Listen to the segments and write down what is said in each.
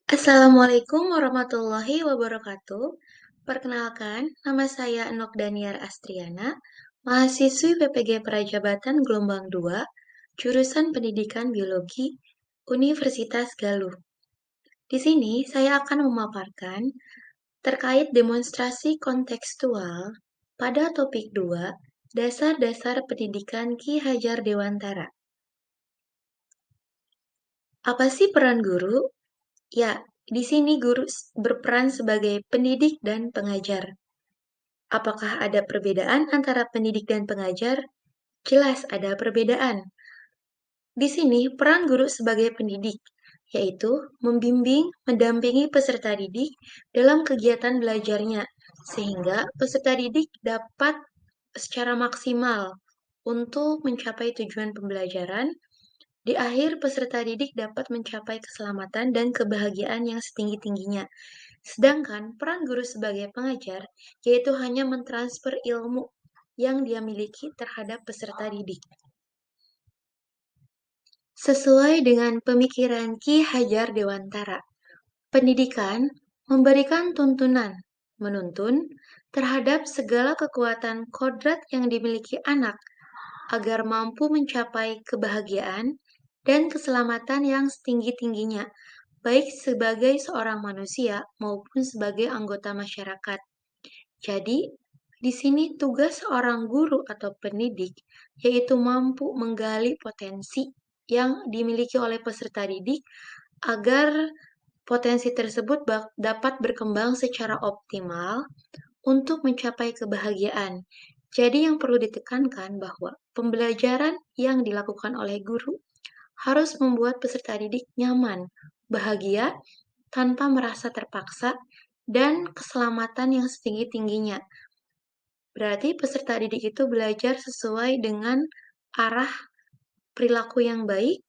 Assalamualaikum warahmatullahi wabarakatuh. Perkenalkan, nama saya Enok Daniar Astriana, mahasiswi PPG Prajabatan Gelombang 2, jurusan Pendidikan Biologi, Universitas Galuh. Di sini saya akan memaparkan terkait demonstrasi kontekstual pada topik 2, Dasar-dasar Pendidikan Ki Hajar Dewantara. Apa sih peran guru? Ya, di sini guru berperan sebagai pendidik dan pengajar. Apakah ada perbedaan antara pendidik dan pengajar? Jelas ada perbedaan. Di sini peran guru sebagai pendidik, yaitu membimbing, mendampingi peserta didik dalam kegiatan belajarnya, sehingga peserta didik dapat secara maksimal untuk mencapai tujuan pembelajaran. Di akhir, peserta didik dapat mencapai keselamatan dan kebahagiaan yang setinggi-tingginya. Sedangkan peran guru sebagai pengajar, yaitu hanya mentransfer ilmu yang dia miliki terhadap peserta didik. Sesuai dengan pemikiran Ki Hajar Dewantara, pendidikan memberikan tuntunan, menuntun, terhadap segala kekuatan kodrat yang dimiliki anak agar mampu mencapai kebahagiaan dan keselamatan yang setinggi-tingginya, baik sebagai seorang manusia maupun sebagai anggota masyarakat. Jadi, di sini tugas seorang guru atau pendidik yaitu mampu menggali potensi yang dimiliki oleh peserta didik agar potensi tersebut dapat berkembang secara optimal untuk mencapai kebahagiaan. Jadi yang perlu ditekankan bahwa pembelajaran yang dilakukan oleh guru harus membuat peserta didik nyaman, bahagia, tanpa merasa terpaksa, dan keselamatan yang setinggi-tingginya. Berarti peserta didik itu belajar sesuai dengan arah perilaku yang baik,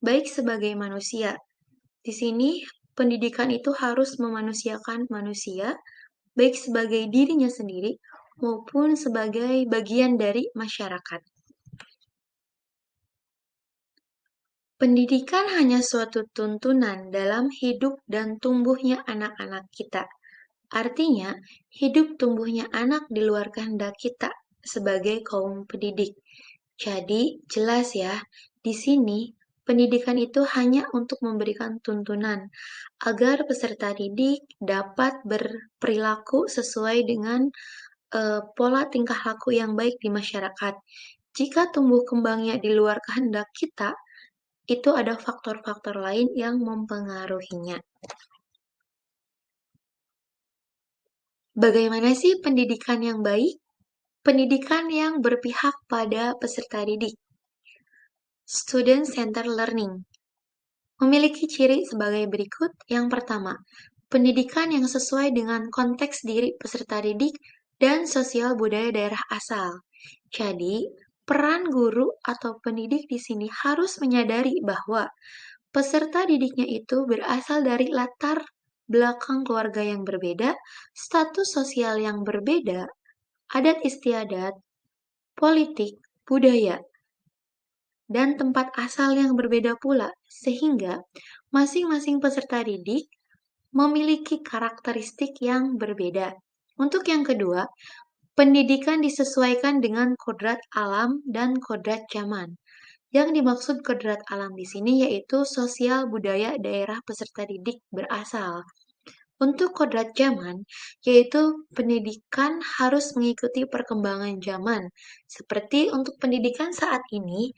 baik sebagai manusia. Di sini pendidikan itu harus memanusiakan manusia, baik sebagai dirinya sendiri maupun sebagai bagian dari masyarakat. Pendidikan hanya suatu tuntunan dalam hidup dan tumbuhnya anak-anak kita. Artinya, hidup tumbuhnya anak di luar kehendak kita sebagai kaum pendidik. Jadi, jelas ya, di sini pendidikan itu hanya untuk memberikan tuntunan agar peserta didik dapat berperilaku sesuai dengan pola tingkah laku yang baik di masyarakat. Jika tumbuh kembangnya di luar kehendak kita, itu ada faktor-faktor lain yang mempengaruhinya. Bagaimana sih pendidikan yang baik? Pendidikan yang berpihak pada peserta didik. Student-centered learning memiliki ciri sebagai berikut. Yang pertama, pendidikan yang sesuai dengan konteks diri peserta didik dan sosial budaya daerah asal. Jadi, peran guru atau pendidik di sini harus menyadari bahwa peserta didiknya itu berasal dari latar belakang keluarga yang berbeda, status sosial yang berbeda, adat istiadat, politik, budaya, dan tempat asal yang berbeda pula, sehingga masing-masing peserta didik memiliki karakteristik yang berbeda. Untuk yang kedua, pendidikan disesuaikan dengan kodrat alam dan kodrat zaman. Yang dimaksud kodrat alam di sini yaitu sosial budaya daerah peserta didik berasal. Untuk kodrat zaman, yaitu pendidikan harus mengikuti perkembangan zaman. Seperti untuk pendidikan saat ini,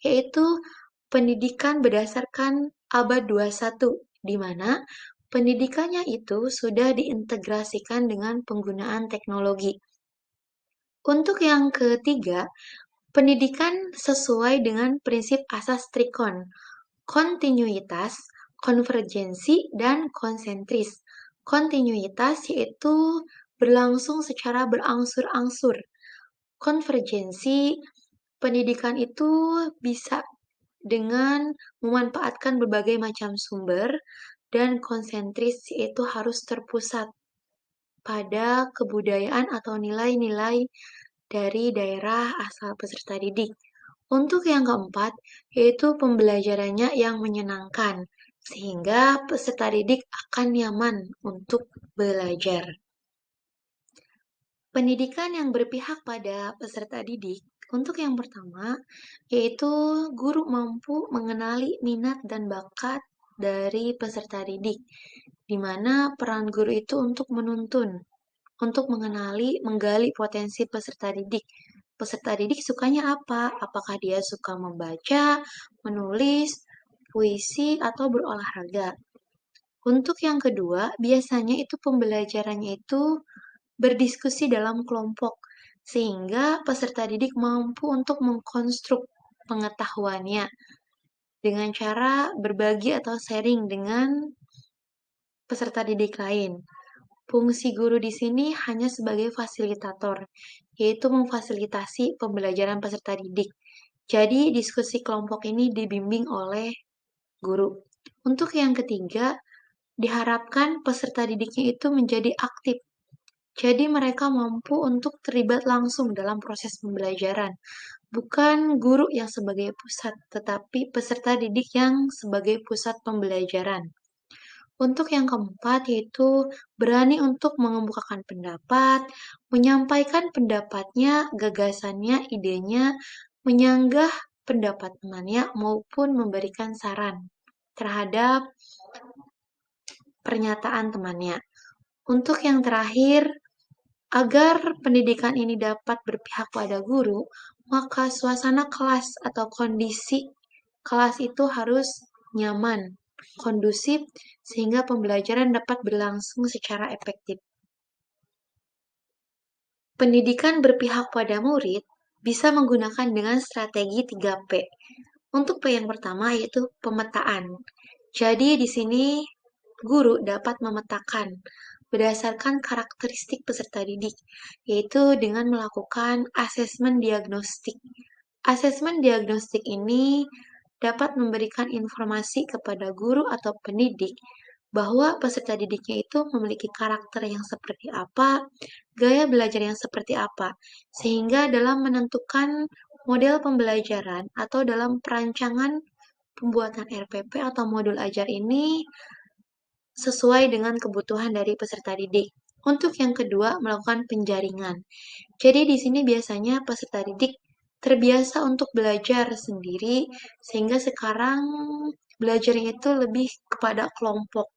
yaitu pendidikan berdasarkan abad 21, di mana pendidikannya itu sudah diintegrasikan dengan penggunaan teknologi. Untuk yang ketiga, pendidikan sesuai dengan prinsip asas trikon, kontinuitas, konvergensi, dan konsentris. Kontinuitas yaitu berlangsung secara berangsur-angsur. Konvergensi, pendidikan itu bisa dengan memanfaatkan berbagai macam sumber, dan konsentris yaitu harus terpusat pada kebudayaan atau nilai-nilai dari daerah asal peserta didik. Untuk yang keempat, yaitu pembelajarannya yang menyenangkan. sehingga peserta didik akan nyaman untuk belajar. Pendidikan yang berpihak pada peserta didik, untuk yang pertama, yaitu guru mampu mengenali minat dan bakat dari peserta didik, di mana peran guru itu untuk menuntun, untuk mengenali, menggali potensi peserta didik. Peserta didik sukanya apa? Apakah dia suka membaca, menulis, puisi, atau berolahraga? Untuk yang kedua, biasanya itu pembelajarannya itu berdiskusi dalam kelompok, sehingga peserta didik mampu untuk mengkonstruk pengetahuannya dengan cara berbagi atau sharing dengan peserta didik lain. Fungsi guru di sini hanya sebagai fasilitator, yaitu memfasilitasi pembelajaran peserta didik. Jadi, diskusi kelompok ini dibimbing oleh guru. Untuk yang ketiga, diharapkan peserta didiknya itu menjadi aktif. Jadi mereka mampu untuk terlibat langsung dalam proses pembelajaran. Bukan guru yang sebagai pusat, tetapi peserta didik yang sebagai pusat pembelajaran. Untuk yang keempat yaitu berani untuk mengemukakan pendapat, menyampaikan pendapatnya, gagasannya, idenya, menyanggah pendapat temannya maupun memberikan saran terhadap pernyataan temannya. Untuk yang terakhir, agar pendidikan ini dapat berpihak pada guru, maka suasana kelas atau kondisi kelas itu harus nyaman, kondusif, sehingga pembelajaran dapat berlangsung secara efektif. Pendidikan berpihak pada murid bisa menggunakan dengan strategi 3P. Untuk P yang pertama yaitu pemetaan. Jadi di sini guru dapat memetakan berdasarkan karakteristik peserta didik, yaitu dengan melakukan asesmen diagnostik. Asesmen diagnostik ini dapat memberikan informasi kepada guru atau pendidik bahwa peserta didiknya itu memiliki karakter yang seperti apa, gaya belajar yang seperti apa, sehingga dalam menentukan model pembelajaran atau dalam perancangan pembuatan RPP atau modul ajar ini sesuai dengan kebutuhan dari peserta didik. Untuk yang kedua, melakukan penjaringan. Jadi di sini biasanya peserta didik terbiasa untuk belajar sendiri, sehingga sekarang belajarnya itu lebih kepada kelompok.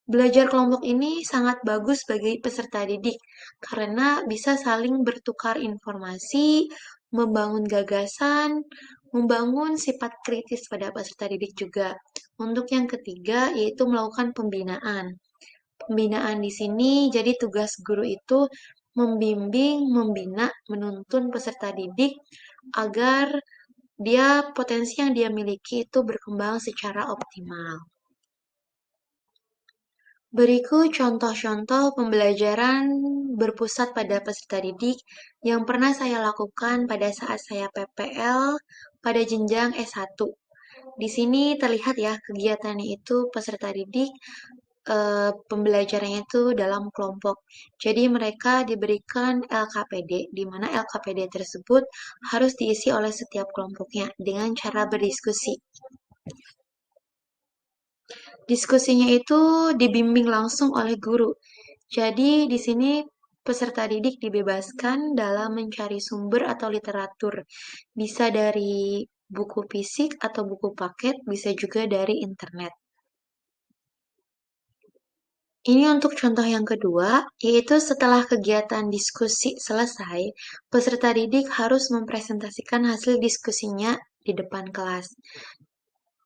Belajar kelompok ini sangat bagus bagi peserta didik karena bisa saling bertukar informasi, membangun gagasan, membangun sifat kritis pada peserta didik juga. Untuk yang ketiga yaitu melakukan pembinaan. Pembinaan di sini jadi tugas guru itu membimbing, membina, menuntun peserta didik agar dia potensi yang dia miliki itu berkembang secara optimal. Berikut contoh-contoh pembelajaran berpusat pada peserta didik yang pernah saya lakukan pada saat saya PPL pada jenjang S1. Di sini terlihat ya kegiatannya itu peserta didik pembelajarannya itu dalam kelompok. Jadi mereka diberikan LKPD, di mana LKPD tersebut harus diisi oleh setiap kelompoknya dengan cara berdiskusi. Diskusinya itu dibimbing langsung oleh guru. Jadi di sini peserta didik dibebaskan dalam mencari sumber atau literatur. Bisa dari buku fisik atau buku paket, bisa juga dari internet. Ini untuk contoh yang kedua, yaitu setelah kegiatan diskusi selesai, peserta didik harus mempresentasikan hasil diskusinya di depan kelas.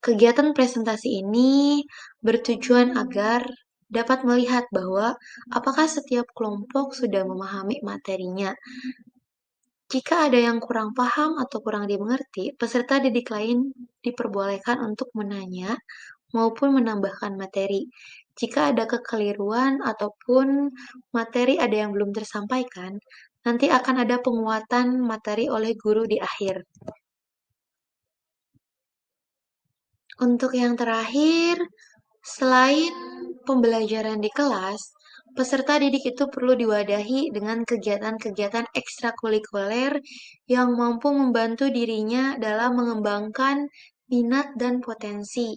Kegiatan presentasi ini bertujuan agar dapat melihat bahwa apakah setiap kelompok sudah memahami materinya. Jika ada yang kurang paham atau kurang dimengerti, peserta didik lain diperbolehkan untuk menanya maupun menambahkan materi. Jika ada kekeliruan ataupun materi ada yang belum tersampaikan, nanti akan ada penguatan materi oleh guru di akhir. Untuk yang terakhir, selain pembelajaran di kelas, peserta didik itu perlu diwadahi dengan kegiatan-kegiatan ekstrakurikuler yang mampu membantu dirinya dalam mengembangkan minat dan potensi.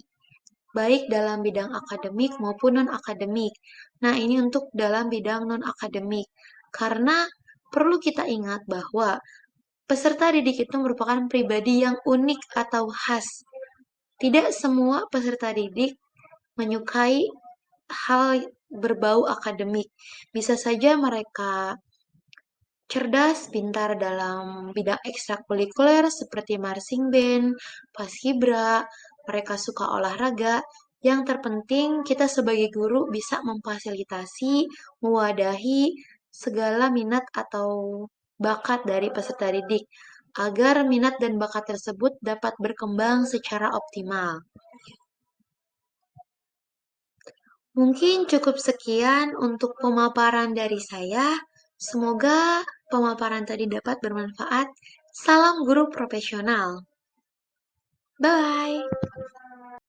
baik dalam bidang akademik maupun non-akademik. Nah, ini untuk dalam bidang non-akademik. Karena perlu kita ingat bahwa peserta didik itu merupakan pribadi yang unik atau khas. Tidak semua peserta didik menyukai hal berbau akademik. Bisa saja mereka cerdas, pintar dalam bidang ekstrakurikuler seperti marching band, paskibra, mereka suka olahraga. Yang terpenting kita sebagai guru bisa memfasilitasi, mewadahi segala minat atau bakat dari peserta didik agar minat dan bakat tersebut dapat berkembang secara optimal. Mungkin cukup sekian untuk pemaparan dari saya. Semoga pemaparan tadi dapat bermanfaat. Salam guru profesional. Bye.